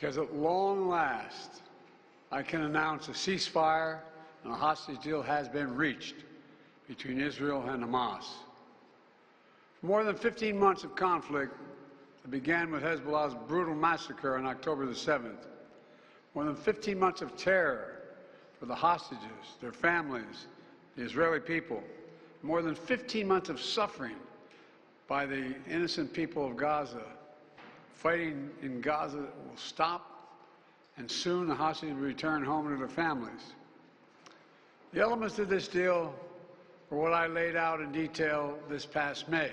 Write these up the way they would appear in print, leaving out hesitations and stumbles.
because at long last, I can announce a ceasefire and a hostage deal has been reached between Israel and Hamas. For more than 15 months of conflict that began with Hezbollah's brutal massacre on October the 7th, more than 15 months of terror for the hostages, their families, the Israeli people, more than 15 months of suffering by the innocent people of Gaza. Fighting in Gaza will stop, and soon the hostages will return home to their families. The elements of this deal were what I laid out in detail this past May,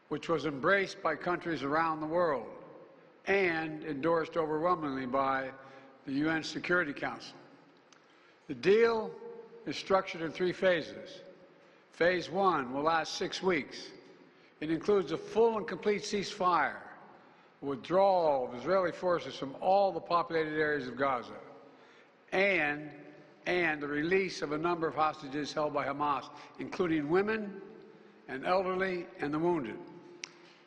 which was embraced by countries around the world and endorsed overwhelmingly by the UN Security Council. The deal is structured in 3 phases. Phase 1 will last 6 weeks. It includes a full and complete ceasefire, withdrawal of Israeli forces from all the populated areas of Gaza, and the release of a number of hostages held by Hamas, including women and elderly and the wounded.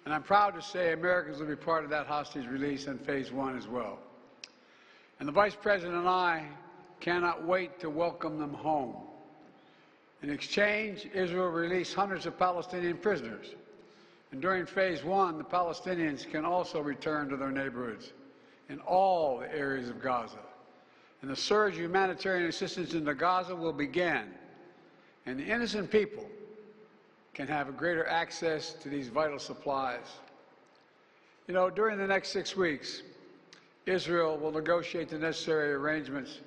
And I'm proud to say Americans will be part of that hostage release in Phase 1 as well. And the Vice President and I cannot wait to welcome them home. In exchange, Israel released hundreds of Palestinian prisoners. And during Phase 1, the Palestinians can also return to their neighborhoods in all the areas of Gaza. And the surge of humanitarian assistance into Gaza will begin. And the innocent people can have a greater access to these vital supplies. You know, during the next 6 weeks, Israel will negotiate the necessary arrangements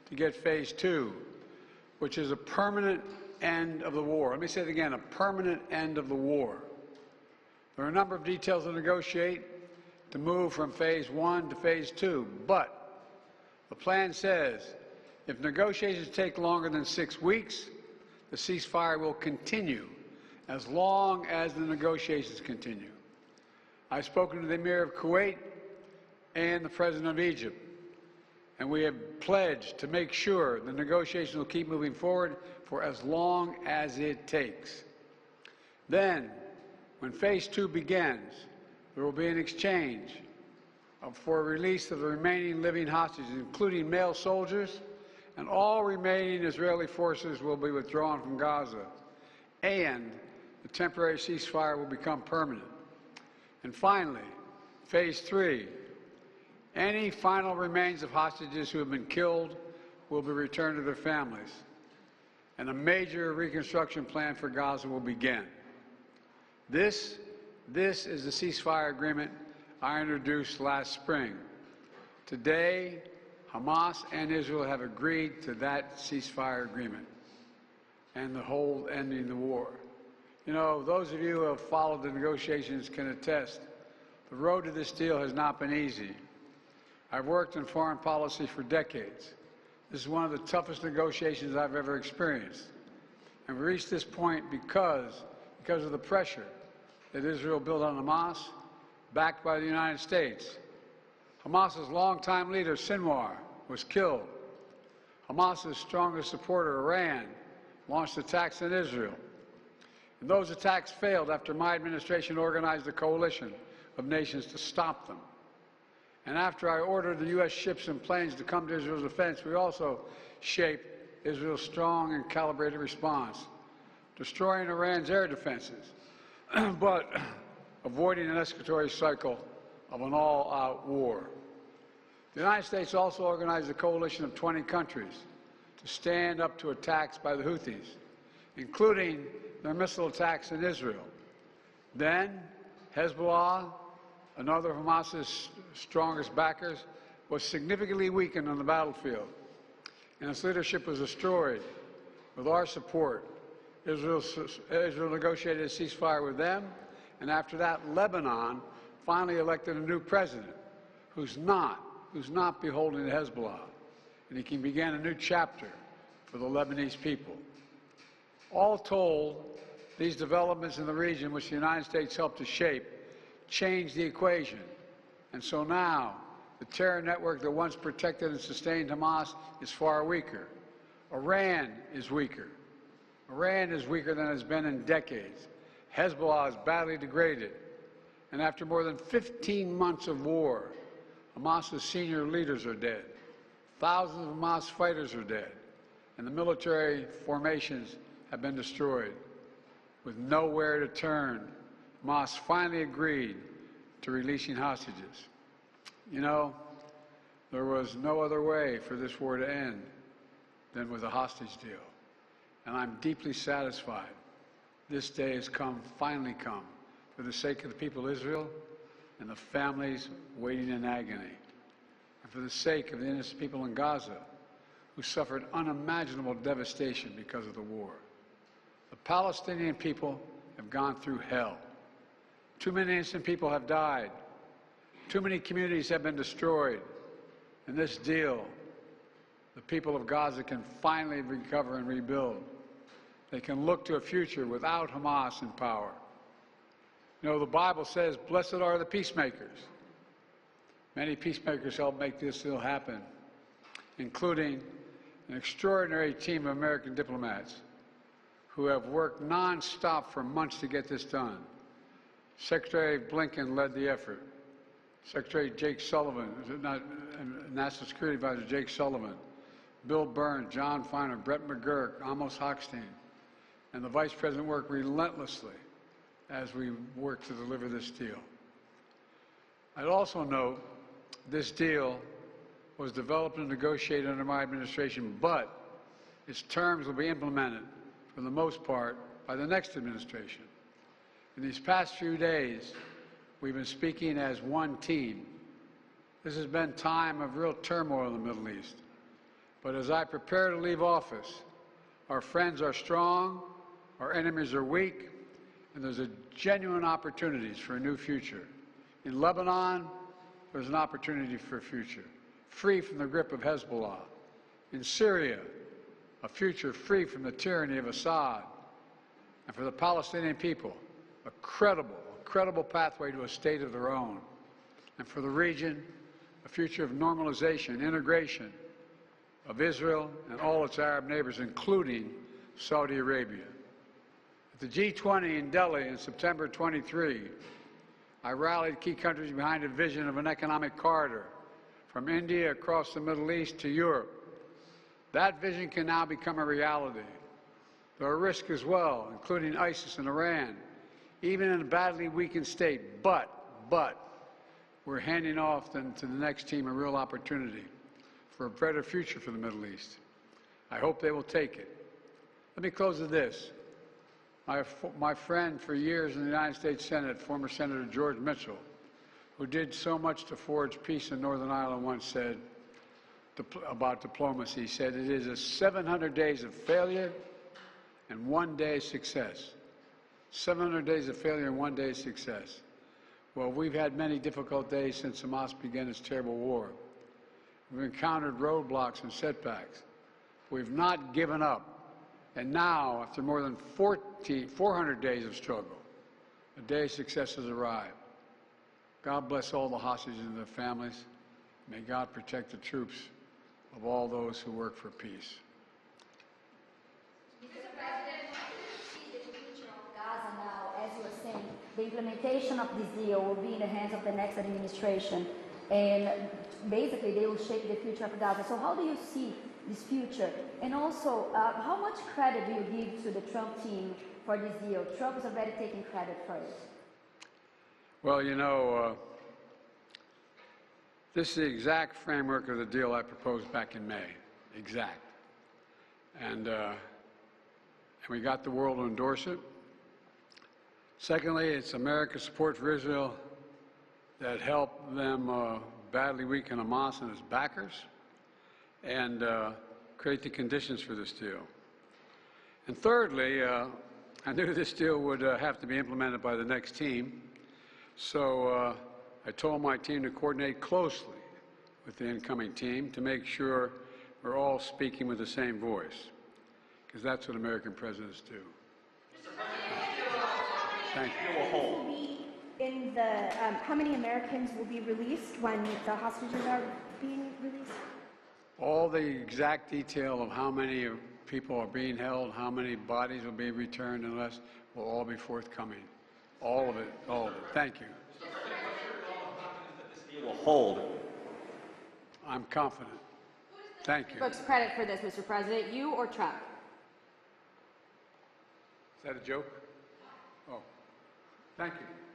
to get Phase 2, which is a permanent end of the war. Let me say it again, a permanent end of the war. There are a number of details to negotiate to move from Phase 1 to Phase 2, but the plan says if negotiations take longer than 6 weeks, the ceasefire will continue as long as the negotiations continue. I've spoken to the Emir of Kuwait and the President of Egypt, and we have pledged to make sure the negotiations will keep moving forward for as long as it takes. Then, when Phase 2 begins, there will be an exchange for release of the remaining living hostages, including male soldiers, and all remaining Israeli forces will be withdrawn from Gaza, and the temporary ceasefire will become permanent. And finally, Phase 3, any final remains of hostages who have been killed will be returned to their families, and a major reconstruction plan for Gaza will begin. This is the ceasefire agreement I introduced last spring. Today, Hamas and Israel have agreed to that ceasefire agreement and the whole ending the war. You know, those of you who have followed the negotiations can attest, the road to this deal has not been easy. I've worked in foreign policy for decades. This is one of the toughest negotiations I've ever experienced. And we reached this point because of the pressure that Israel built on Hamas, backed by the United States. Hamas's longtime leader, Sinwar, was killed. Hamas's strongest supporter, Iran, launched attacks on Israel. And those attacks failed after my administration organized a coalition of nations to stop them. And after I ordered the U.S. ships and planes to come to Israel's defense, we also shaped Israel's strong and calibrated response, destroying Iran's air defenses, but avoiding an escalatory cycle of an all-out war. The United States also organized a coalition of 20 countries to stand up to attacks by the Houthis, including their missile attacks in Israel. Then, Hezbollah, another of Hamas's strongest backers, was significantly weakened on the battlefield, and its leadership was destroyed. With our support, Israel negotiated a ceasefire with them, and after that, Lebanon finally elected a new president who's not beholden to Hezbollah, and he can begin a new chapter for the Lebanese people. All told, these developments in the region, which the United States helped to shape, changed the equation. And so now, the terror network that once protected and sustained Hamas is far weaker. Iran is weaker. Iran is weaker than it's been in decades. Hezbollah is badly degraded. And after more than 15 months of war, Hamas's senior leaders are dead. Thousands of Hamas fighters are dead. And the military formations have been destroyed. With nowhere to turn, Hamas finally agreed to releasing hostages. You know, there was no other way for this war to end than with a hostage deal. And I'm deeply satisfied this day has finally come, for the sake of the people of Israel and the families waiting in agony, and for the sake of the innocent people in Gaza who suffered unimaginable devastation because of the war. The Palestinian people have gone through hell. Too many innocent people have died. Too many communities have been destroyed. In this deal, the people of Gaza can finally recover and rebuild. They can look to a future without Hamas in power. You know, the Bible says, blessed are the peacemakers. Many peacemakers helped make this deal happen, including an extraordinary team of American diplomats who have worked nonstop for months to get this done. Secretary Blinken led the effort. Secretary Jake Sullivan, National Security Advisor Jake Sullivan, Bill Burns, John Feiner, Brett McGurk, Amos Hochstein, and the Vice President worked relentlessly as we worked to deliver this deal. I'd also note this deal was developed and negotiated under my administration, but its terms will be implemented, for the most part, by the next administration. In these past few days, we've been speaking as one team. This has been time of real turmoil in the Middle East. But as I prepare to leave office, our friends are strong, our enemies are weak, and there's a genuine opportunities for a new future. In Lebanon, there's an opportunity for a future, free from the grip of Hezbollah. In Syria, a future free from the tyranny of Assad. And for the Palestinian people, a credible pathway to a state of their own. And for the region, a future of normalization, integration of Israel and all its Arab neighbors, including Saudi Arabia. At the G20 in Delhi in September 23, I rallied key countries behind a vision of an economic corridor from India across the Middle East to Europe. That vision can now become a reality. There are risks as well, including ISIS and Iran, even in a badly weakened state. But we're handing off to the next team a real opportunity for a better future for the Middle East. I hope they will take it. Let me close with this. My friend for years in the United States Senate, former Senator George Mitchell, who did so much to forge peace in Northern Ireland, once said about diplomacy, he said, it is a 700 days of failure and 1 day success. 700 days of failure and 1 day success. Well, we've had many difficult days since Hamas began its terrible war. We've encountered roadblocks and setbacks. We've not given up. And now, after more than 400 days of struggle, a day of success has arrived. God bless all the hostages and their families. May God protect the troops of all those who work for peace. Mr. President, how do you see the future of Gaza now? As you were saying, the implementation of this deal will be in the hands of the next administration. And basically, they will shape the future of Gaza. So how do you see this future? And also, how much credit do you give to the Trump team for this deal? Trump is already taking credit for it. Well, you know, this is the exact framework of the deal I proposed back in May. Exact. And we got the world to endorse it. Secondly, it's America's support for Israel that helped them badly weaken Hamas and its backers and create the conditions for this deal. And thirdly, I knew this deal would have to be implemented by the next team, so I told my team to coordinate closely with the incoming team to make sure we're all speaking with the same voice, because that's what American presidents do. Thank you. In the, how many Americans will be released when the hostages are being released? All the exact detail of how many people are being held, how many bodies will be returned and less, will all be forthcoming. All of it, all of it. Thank you. Mr. President, what's your level of confidence that this deal will hold I'm confident. Thank you. Folks, credit for this, Mr. President, you or Trump? Is that a joke? Oh, thank you.